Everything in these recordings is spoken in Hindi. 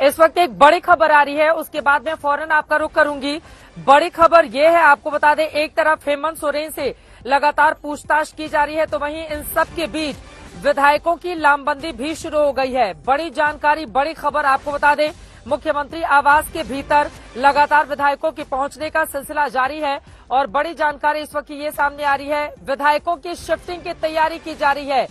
इस वक्त एक बड़ी खबर आ रही है, उसके बाद मैं फौरन आपका रुख करूंगी। बड़ी खबर यह है, आपको बता दें, एक तरफ हेमंत सोरेन से लगातार पूछताछ की जा रही है, तो वहीं इन सब के बीच विधायकों की लामबंदी भी शुरू हो गई है। बड़ी जानकारी, बड़ी खबर आपको बता दें, मुख्यमंत्री आवास के भीतर लगातार विधायकों के पहुंचने का सिलसिला जारी है और बड़ी जानकारी इस वक्त ये सामने आ रही है, विधायकों की शिफ्टिंग की तैयारी की जा रही है।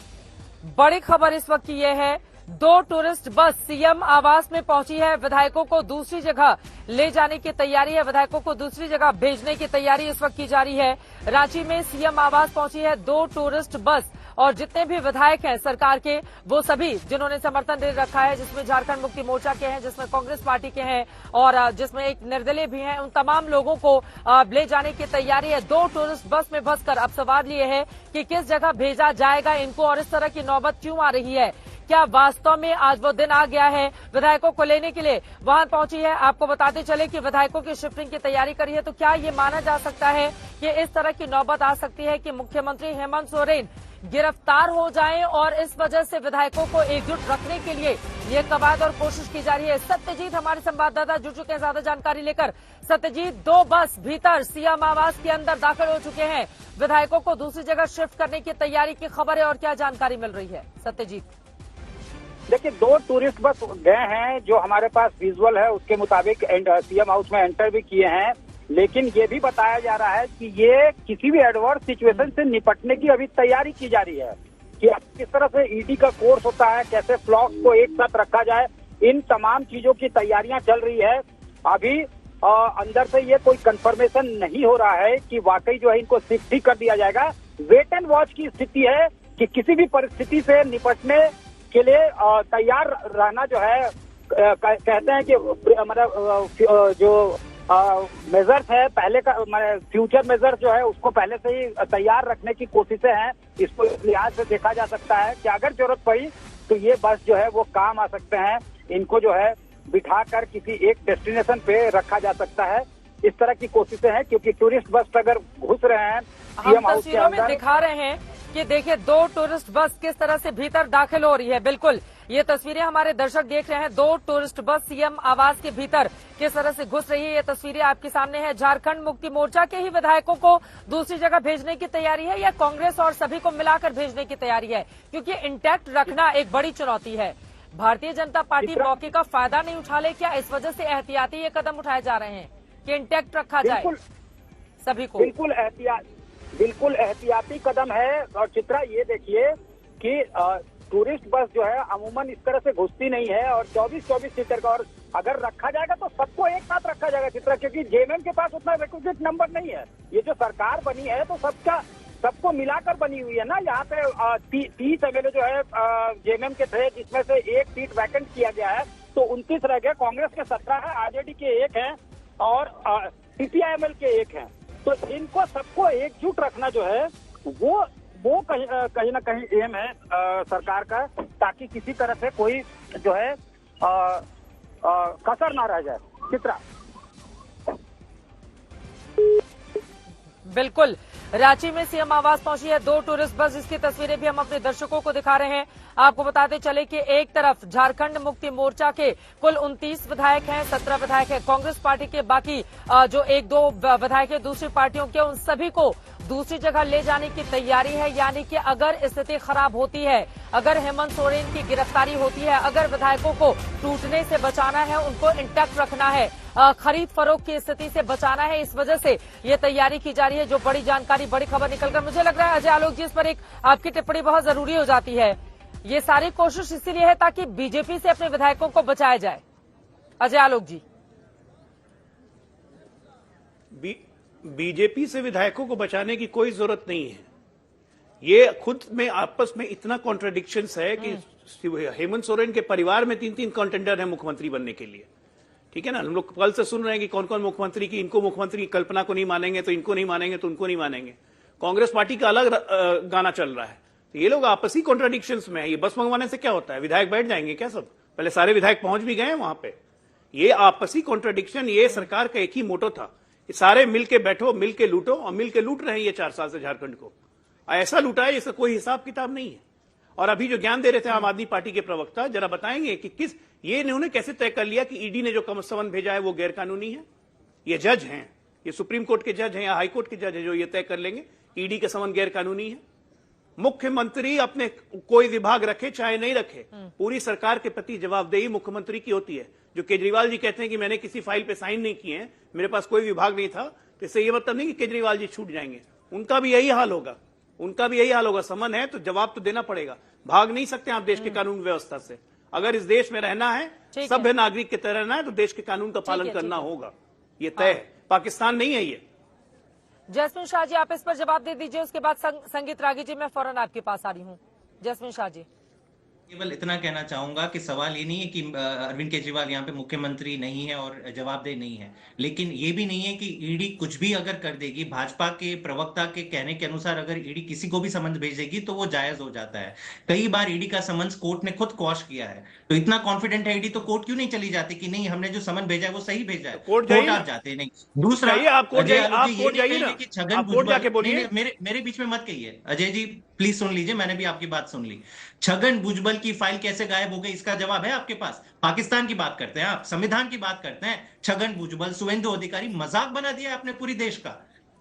बड़ी खबर इस वक्त ये है, 2 टूरिस्ट बस सीएम आवास में पहुंची है, विधायकों को दूसरी जगह ले जाने की तैयारी है, विधायकों को दूसरी जगह भेजने की तैयारी इस वक्त की जा रही है। रांची में सीएम आवास पहुंची है 2 टूरिस्ट बस और जितने भी विधायक हैं सरकार के, वो सभी जिन्होंने समर्थन दे रखा है, जिसमें झारखंड मुक्ति मोर्चा के हैं, जिसमें कांग्रेस पार्टी के हैं और जिसमें एक निर्दलीय भी हैं, उन तमाम लोगों को ले जाने की तैयारी है। 2 टूरिस्ट बस में बसकर अब सवाल ये है कि किस जगह भेजा जाएगा इनको और इस तरह की नौबत क्यों आ रही है। क्या वास्तव में आज वो दिन आ गया है विधायकों को लेने के लिए वाहन पहुंची है? आपको बताते चले कि विधायकों की शिफ्टिंग की तैयारी करी है, तो क्या ये माना जा सकता है कि इस तरह की नौबत आ सकती है कि मुख्यमंत्री हेमंत सोरेन गिरफ्तार हो जाएं और इस वजह से विधायकों को एकजुट रखने के लिए ये कवायद और कोशिश की जा रही है। सत्यजीत हमारे संवाददाता जुड़ चुके हैं ज्यादा जानकारी लेकर। सत्यजीत, 2 बस भीतर सीएम आवास के अंदर दाखिल हो चुके हैं, विधायकों को दूसरी जगह शिफ्ट करने की तैयारी की खबर है और क्या जानकारी मिल रही है? सत्यजीत, देखिए, 2 टूरिस्ट बस गए हैं, जो हमारे पास विजुअल है उसके मुताबिक सीएम हाउस में एंटर भी किए हैं, लेकिन ये भी बताया जा रहा है कि ये किसी भी एडवर्स सिचुएशन से निपटने की अभी तैयारी की जा रही है कि अब किस तरह से ईडी का कोर्स होता है, कैसे फ्लॉक्स को एक साथ रखा जाए, इन तमाम चीजों की तैयारियां चल रही है। अभी अंदर से ये कोई कंफर्मेशन नहीं हो रहा है कि वाकई जो है इनको शिफ्ट ही कर दिया जाएगा। वेट एंड वॉच की स्थिति है कि किसी भी परिस्थिति से निपटने के लिए तैयार रहना जो है, कहते हैं कि मतलब जो मेजर्स है पहले का, फ्यूचर मेजर जो है उसको पहले से ही तैयार रखने की कोशिशें हैं। इसको इस लिहाज से देखा जा सकता है कि अगर जरूरत पड़ी तो ये बस जो है वो काम आ सकते हैं, इनको जो है बिठाकर किसी एक डेस्टिनेशन पे रखा जा सकता है। इस तरह की कोशिशें हैं, क्योंकि टूरिस्ट बस अगर घुस रहे हैं सीएम हाउस के अंदर, दिखा रहे हैं कि देखिए 2 टूरिस्ट बस किस तरह से भीतर दाखिल हो रही है। बिल्कुल ये तस्वीरें हमारे दर्शक देख रहे हैं, 2 टूरिस्ट बस सीएम आवास के भीतर किस तरह से घुस रही है, ये तस्वीरें आपके सामने है। झारखंड मुक्ति मोर्चा के ही विधायकों को दूसरी जगह भेजने की तैयारी है या कांग्रेस और सभी को मिलाकर भेजने की तैयारी है? क्योंकि इंटैक्ट रखना एक बड़ी चुनौती है। भारतीय जनता पार्टी मौके का फायदा नहीं उठा ले क्या? इस वजह से एहतियाती ये कदम उठाए जा रहे हैं कि इंटैक्ट रखा जाए सभी को? बिल्कुल एहतियाती कदम है। और चित्रा, ये देखिए कि टूरिस्ट बस जो है अमूमन इस तरह से घुसती नहीं है और 24-24 सीटर का, और अगर रखा जाएगा तो सबको एक साथ रखा जाएगा चित्रा, क्योंकि जेएमएम के पास उतना रिक्विजिट नंबर नहीं है। ये जो सरकार बनी है तो सबको मिलाकर बनी हुई है ना। यहाँ पे 30 एमएलए जो है जेएमएम के थे, जिसमें से 1 सीट वैकेंट किया गया है, तो 29 रह गए। कांग्रेस के 17 है, आरजेडी के 1 है और सीपीआईएमएल के 1 है। तो इनको सबको एकजुट रखना जो है वो कहीं ना कहीं एम है सरकार का, ताकि किसी तरह से कोई जो है कसर ना रह जाए। चित्रा, बिल्कुल रांची में सीएम आवास पहुंची है 2 टूरिस्ट बस, जिसकी तस्वीरें भी हम अपने दर्शकों को दिखा रहे हैं। आपको बताते चले कि एक तरफ झारखंड मुक्ति मोर्चा के कुल 29 विधायक हैं, 17 विधायक हैं कांग्रेस पार्टी के, बाकी जो 1-2 विधायक हैं दूसरी पार्टियों के, उन सभी को दूसरी जगह ले जाने की तैयारी है। यानी कि अगर स्थिति खराब होती है, अगर हेमंत सोरेन की गिरफ्तारी होती है, अगर विधायकों को टूटने से बचाना है, उनको इंटैक्ट रखना है, खरीद फरोख्त की स्थिति से बचाना है, इस वजह से ये तैयारी की जा रही है। जो बड़ी जानकारी, बड़ी खबर निकलकर मुझे लग रहा है अजय आलोक जी, इस पर एक आपकी टिप्पणी बहुत जरूरी हो जाती है। ये सारी कोशिश इसीलिए है ताकि बीजेपी से अपने विधायकों को बचाया जाए। अजय आलोक जी, बीजेपी से विधायकों को बचाने की कोई जरूरत नहीं है। ये खुद में आपस में इतना कॉन्ट्रडिक्शंस है कि हेमंत सोरेन के परिवार में 3-3 कंटेंडर हैं मुख्यमंत्री बनने के लिए। ठीक है ना, हम लोग कल से सुन रहे हैं कि कौन कौन मुख्यमंत्री की, इनको मुख्यमंत्री की कल्पना को नहीं मानेंगे तो इनको नहीं मानेंगे तो उनको नहीं मानेंगे। कांग्रेस पार्टी का अलग गाना चल रहा है। तो ये लोग आपसी कॉन्ट्रडिक्शंस में है। ये बस मंगवाने से क्या होता है? विधायक बैठ जाएंगे क्या सब? पहले सारे विधायक पहुंच भी गए हैं वहां पे। ये आपसी कॉन्ट्रडिक्शन, ये सरकार का एक ही मोटो था, सारे मिलके बैठो, मिलके लूटो, और मिलके लूट रहे हैं ये 4 साल से झारखंड को। ऐसा लूटा है इसका कोई हिसाब किताब नहीं है। और अभी जो ज्ञान दे रहे थे आम आदमी पार्टी के प्रवक्ता, जरा बताएंगे कि किस ये इन्होंने कैसे तय कर लिया कि ईडी ने जो समन भेजा है वो गैर कानूनी है? ये जज हैं, ये सुप्रीम कोर्ट के जज हैं या हाई कोर्ट के जज हैं जो ये तय कर लेंगे कि ईडी का समन गैर कानूनी है? मुख्यमंत्री अपने कोई विभाग रखे चाहे नहीं रखे, पूरी सरकार के प्रति जवाबदेही मुख्यमंत्री की होती है। जो केजरीवाल जी कहते हैं कि मैंने किसी फाइल पे साइन नहीं किए हैं, मेरे पास कोई विभाग नहीं था, तो इससे ये मतलब नहीं कि केजरीवाल जी छूट जाएंगे। उनका भी यही हाल होगा, उनका भी यही हाल होगा। समन है तो जवाब तो देना पड़ेगा, भाग नहीं सकते आप देश के कानून व्यवस्था से। अगर इस देश में रहना है, सभ्य नागरिक की तरह रहना है, तो देश के कानून का पालन करना होगा, ये तय है। पाकिस्तान नहीं है ये। जैस्मिन शाह जी, आप इस पर जवाब दे दीजिए, उसके बाद संगीत रागी जी मैं फौरन आपके पास आ रही हूँ। जैस्मिन शाह जी। केवल इतना कहना चाहूंगा कि सवाल ये नहीं है कि अरविंद केजरीवाल यहाँ पे मुख्यमंत्री नहीं है और जवाबदेह नहीं है, लेकिन ये भी नहीं है कि ईडी कुछ भी अगर कर देगी, भाजपा के प्रवक्ता के कहने के अनुसार अगर ईडी किसी को भी समन भेज देगी तो वो जायज हो जाता है। कई बार ईडी का समन्स कोर्ट ने खुद क्वॉश किया है, तो इतना कॉन्फिडेंट है ईडी तो कोर्ट क्यों नहीं चली जाती कि नहीं हमने जो समन भेजा है वो सही भेजा है, कोर्ट आप जाते नहीं। दूसरा, मेरे बीच में मत कहिए अजय जी, प्लीज सुन लीजिए, मैंने भी आपकी बात सुन ली। छगन भुजबल की फाइल कैसे गायब हो गई, इसका जवाब है आपके पास? पाकिस्तान की बात करते हैं आप, संविधान की बात करते हैं। छगन भुजबल, शुवेंदु अधिकारी, मजाक बना दिया आपने पूरी देश का।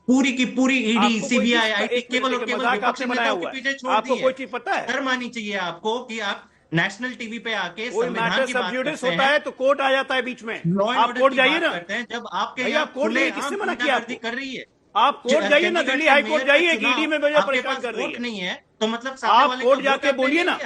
पूरी की पूरी ईडी, सीबीआई, आईटी केवल और केवल विपक्षी नेताओं के पीछे छोड़ दी है। शर्म आनी चाहिए आपको कि आप नेशनल टीवी पे आके संविधान की बात करते होता है तो कोर्ट आ जाता है बीच में। आप कोर्ट जाइए ना, जब आपके यहाँ किसने मना किया कर रही है? आप कोर्ट जाइए ना, दिल्ली हाई कोर्ट जाइए, ईडी में वजह परेशान कर रही है। नहीं है तो मतलब आप कोर्ट जाके बोलिए ना।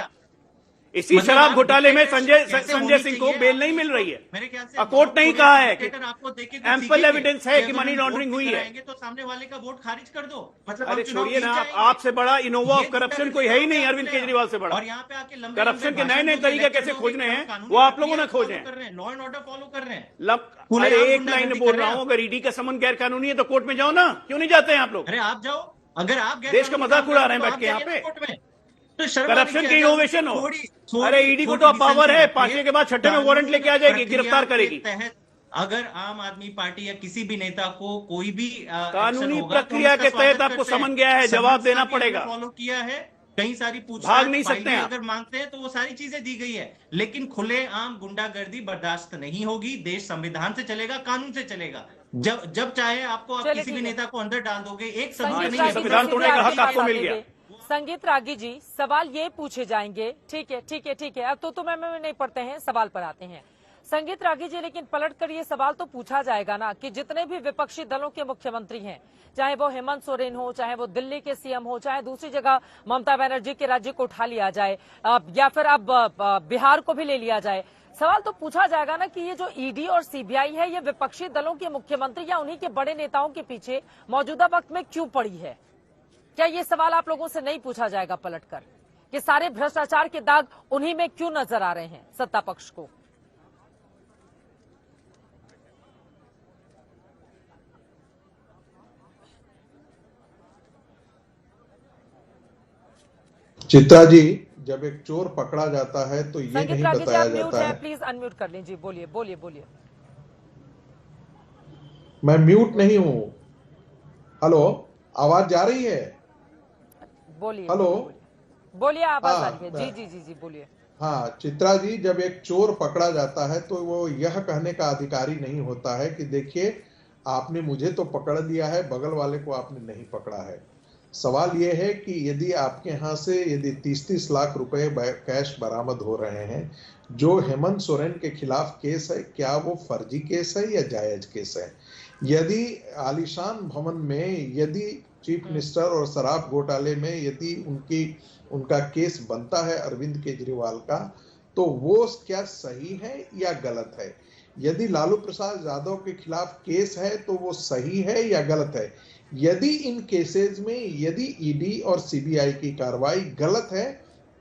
इसी शराब घोटाले में संजय सिंह को बेल नहीं मिल रही है, मेरे ख्याल से कोर्ट नहीं कहा है कि आपको देखे एम्पल एविडेंस है कि मनी लॉन्ड्रिंग हुई है, तो सामने वाले का वोट खारिज कर दो। मतलब अरे छोड़िए ना, आपसे बड़ा इनोवा ऑफ करप्शन कोई है ही नहीं अरविंद केजरीवाल से बड़ा। और यहाँ पे आके करप्शन के नए नए तरीके कैसे खोजने हैं वो आप लोगों ने खोजे हैं, लॉ एंड ऑर्डर फॉलो कर रहे हैं। अरे एक लाइन बोल रहा हूँ, अगर ईडी का समन गैर कानूनी है तो कोर्ट में जाओ ना, क्यों नहीं जाते हैं आप लोग? अरे आप जाओ, अगर आप देश का मजाक उड़ा रहे हैं बैठ के यहाँ पे। तो करप्शन की इनोवेशन हो। अरे ईडी को तो पावर है, 5वें के बाद 6ठे में वारंट लेके आ जाएगी, गिरफ्तार करेगी। अगर आम आदमी पार्टी या किसी भी नेता को कोई भी कानूनी प्रक्रिया के तहत आपको समन गया है, जवाब देना पड़ेगा। फॉलो किया है, कई सारी पूछताछ भाग नहीं सकते हैं। अगर मांगते हैं तो वो सारी चीजें दी गई है, लेकिन खुलेआम गुंडागर्दी बर्दाश्त नहीं होगी। देश संविधान से चलेगा, कानून से चलेगा। जब चाहे आपको आप किसी भी नेता को अंदर डाल दोगे, एक संविधान तोड़ने का हक आपको मिल गया। संगीत रागी जी, सवाल ये पूछे जाएंगे, ठीक है, अब तो मैं नहीं पढ़ते हैं, सवाल पर आते हैं। संगीत रागी जी, लेकिन पलटकर ये सवाल तो पूछा जाएगा ना कि जितने भी विपक्षी दलों के मुख्यमंत्री हैं, चाहे वो हेमंत सोरेन हो, चाहे वो दिल्ली के सीएम हो, चाहे दूसरी जगह ममता बनर्जी के राज्य को उठा लिया जाए या फिर अब बिहार को भी ले लिया जाए, सवाल तो पूछा जाएगा ना कि ये जो ईडी और सीबीआई है, ये विपक्षी दलों के मुख्यमंत्री या उन्हीं के बड़े नेताओं के पीछे मौजूदा वक्त में क्यों पड़ी है? क्या ये सवाल आप लोगों से नहीं पूछा जाएगा पलटकर कि सारे भ्रष्टाचार के दाग उन्हीं में क्यों नजर आ रहे हैं सत्ता पक्ष को? चित्रा जी, जब एक चोर पकड़ा जाता है तो ये नहीं बताया जाता है। प्लीज अनम्यूट कर लीजिए, बोलिए। मैं म्यूट नहीं हूं। हेलो, आवाज जा रही है? बोलिए। हेलो, बोलिए, आवाज आ रही है। जी बोलिए। हाँ चित्रा जी, जब एक चोर पकड़ा जाता है तो वो यह कहने का अधिकारी नहीं होता है कि देखिए आपने मुझे तो पकड़ लिया है, बगल वाले को आपने नहीं पकड़ा है। सवाल यह है कि यदि आपके यहाँ से यदि 30-30 लाख रुपए कैश बरामद हो रहे हैं, जो हेमंत सोरेन के खिलाफ केस है, क्या वो फर्जी केस है या जायज केस है? यदि आलीशान भवन में यदि चीफ मिनिस्टर और शराब घोटाले में यदि उनका केस बनता है अरविंद केजरीवाल का, तो वो क्या सही है या गलत है? यदि लालू प्रसाद यादव के खिलाफ केस है तो वो सही है या गलत है? यदि इन केसेस में यदि ईडी और सीबीआई की कार्रवाई गलत है,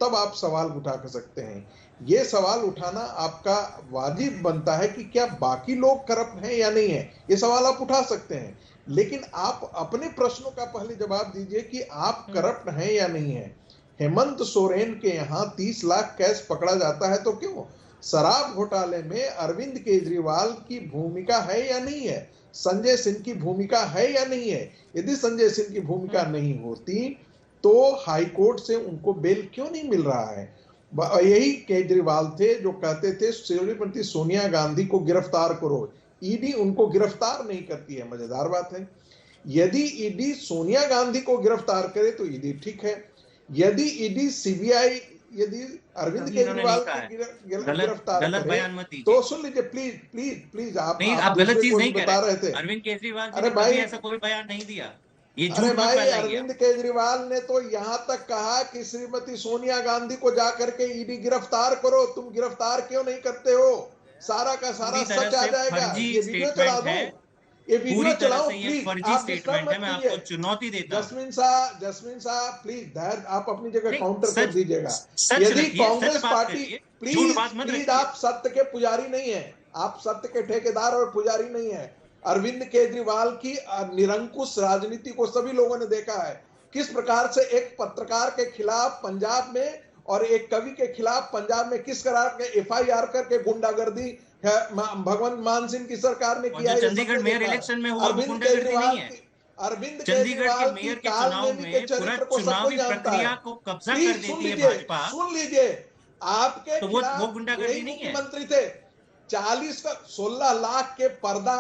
तब आप सवाल उठा सकते हैं। ये सवाल उठाना आपका वाजिब बनता है कि क्या बाकी लोग करप्ट हैं या नहीं है, ये सवाल आप उठा सकते हैं। लेकिन आप अपने प्रश्नों का पहले जवाब दीजिए कि आप करप्ट हैं या नहीं है। हेमंत सोरेन के यहाँ 30 लाख कैश पकड़ा जाता है तो क्यों? शराब घोटाले में अरविंद केजरीवाल की भूमिका है या नहीं है? संजय सिंह की भूमिका है या नहीं है? यदि संजय सिंह की भूमिका नहीं होती तो हाईकोर्ट से उनको बेल क्यों नहीं मिल रहा है? यही केजरीवाल थे जो कहते थे श्रीमती सोनिया गांधी को गिरफ्तार करो, ईडी उनको गिरफ्तार नहीं करती है। मजेदार बात है, यदि ईडी सोनिया गांधी को गिरफ्तार करे तो ईडी ठीक है, यदि ईडी सीबीआई यदि अरविंद केजरीवाल को गिरफ्तार करे तो सुन लीजिए प्लीज प्लीज प्लीज। आप गलत चीज नहीं बता रहे थे। अरविंद केजरीवाल अरे भाई ऐसा कोई बयान नहीं दिया, ये अरे भाई अरविंद केजरीवाल ने तो यहां तक कहा कि श्रीमती सोनिया गांधी को जाकर के ईडी गिरफ्तार करो। तुम गिरफ्तार क्यों नहीं करते हो? सारा का सारा सच आ जाएगा। ये वीडियो चला दो, ये वीडियो चलाओ प्लीज। आप डिस्टर्ब मत कीजिए। चुनौती देता जस्मिन साहब प्लीज आप अपनी जगह काउंटर कर दीजिएगा। यदि कांग्रेस पार्टी प्लीज आप सत्य के पुजारी नहीं है, आप सत्य के ठेकेदार और पुजारी नहीं है। अरविंद केजरीवाल की निरंकुश राजनीति को सभी लोगों ने देखा है, किस प्रकार से एक पत्रकार के खिलाफ पंजाब में और एक कवि के खिलाफ पंजाब में किस प्रकार के एफआईआर करके गुंडागर्दी भगवंत मान सिंह की सरकार ने किया। चंडीगढ़ मेयर इलेक्शन में हुआ गुंडागर्दी नहीं है। अरविंद चंडीगढ़ के मेयर के चुनाव में पूरा चुनावी प्रक्रिया को कब्जा कर देती है भाजपा। सुन लीजिए, आपके तो वो गुंडागर्दी नहीं है। मंत्री थे 16 लाख के पर्दा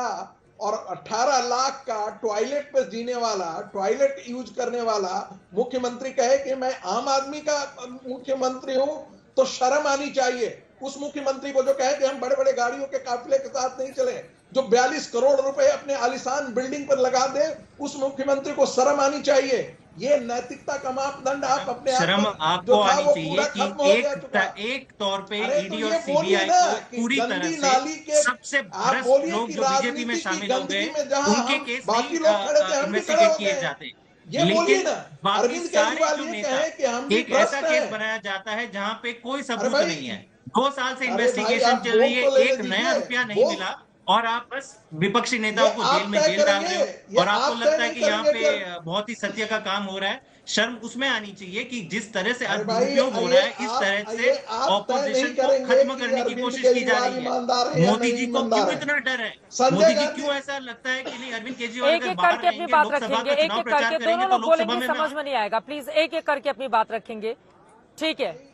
और 18 लाख का टॉयलेट पे जीने वाला, टॉयलेट यूज करने वाला मुख्यमंत्री कहे कि मैं आम आदमी का मुख्यमंत्री हूं, तो शर्म आनी चाहिए उस मुख्यमंत्री को जो कहे कि हम बड़े बड़े गाड़ियों के काफिले के साथ नहीं चले, जो 42 करोड़ रुपए अपने आलिशान बिल्डिंग पर लगा दे, उस मुख्यमंत्री को शर्म आनी चाहिए। ये नैतिकता का मापदंड आप अपने शर्म आपको आनी चाहिए कि एक तौर पे ईडी और सीबीआई को पूरी तरह से सबसे भ्रष्ट लोग जो बीजेपी में शामिल हो गए उनके केस नहीं इन्वेस्टिगेट किए जाते, लेकिन बाकी सारे जो नेता एक ऐसा केस बनाया जाता है जहां पे कोई सबूत नहीं है। 2 साल से इन्वेस्टिगेशन चल रही है, एक नया रुपया नहीं मिला और आप बस विपक्षी नेताओं को जेल में जेल डाल रहे हो और आपको लगता है कि यहाँ पे बहुत ही सत्य का काम हो रहा है। शर्म उसमें आनी चाहिए कि जिस तरह से दुरुपयोग हो रहा है, इस तरह से ऑपोजिशन को खत्म करने की कोशिश की जा रही है। मोदी जी को क्यों इतना डर है? मोदी जी क्यों ऐसा लगता है कि नहीं अरविंद केजरीवाल एक एक करके अपनी बात रखेंगे, एक एक करके दोनों लोग बोलेंगे, समझ में नहीं आएगा। प्लीज एक एक करके अपनी बात रखेंगे, ठीक है।